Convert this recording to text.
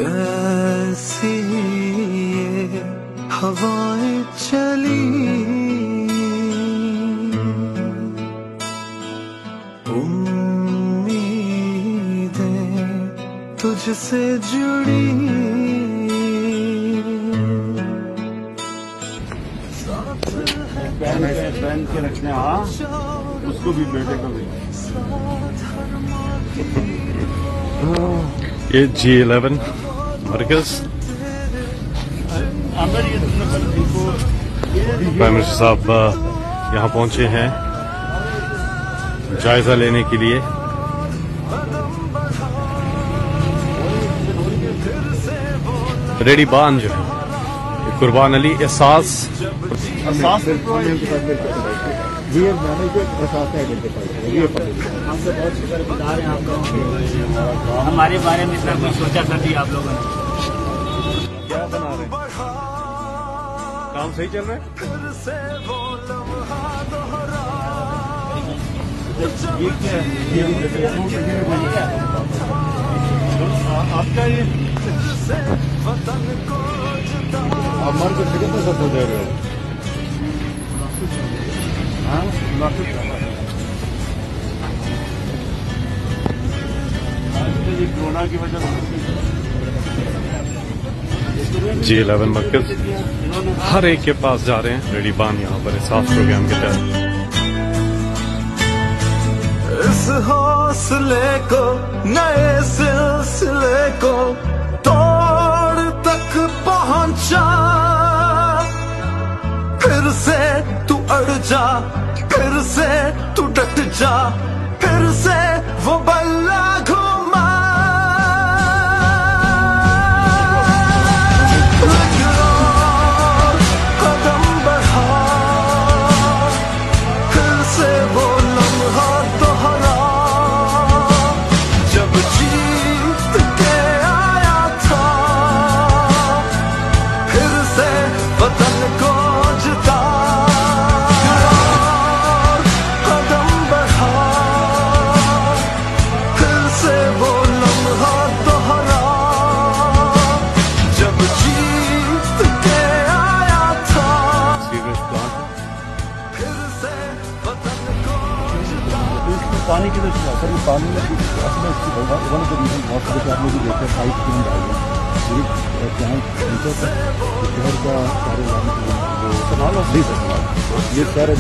ऐसी ये हवाएं चली, उम्मीदें तुझसे जुड़ी। पहन के रखने उसको भी बेटे को भी। ये G11 मरकज प्राइम मिनिस्टर साहब यहाँ पहुंचे हैं जायजा लेने के लिए। रेडी बान जो है कुर्बान अली एहसास हमसे बहुत शुक्रगुजार हैं आप लोगों के, हमारे बारे में इतना कुछ सोचा कर दिया आप लोगों ने। क्या बना रहे हैं? काम सही चल रहा है? आपका ये आप मर के कितने सब हो जा रहे हो? कोरोना की वजह से G11 मरकज हर एक के पास जा रहे हैं। रेडी बान यहाँ पर एहसास प्रोग्राम के तहत इस हौसले को नए सिलसिले को तोड़ तक पहुंचा। फिर से तू अड़ जा, फिर से तू डट जा, फिर से वो बल्ला घुमा। कदम बढ़ा, फिर से वो लम्हा दोहरा जब जीत के आया था। फिर से वतन को जिता। कदम बढ़ा, फिर से वो लम्हा दोहरा जब जीत के आया था। फिर से वतन को जिता। पानी की वजह से पानी में अपने इसकी वन ऑफ द रीजन बहुत सारे आप लोग देखते हैं 5 किलोमीटर डाल जहाँ शहर का सारे ये सारे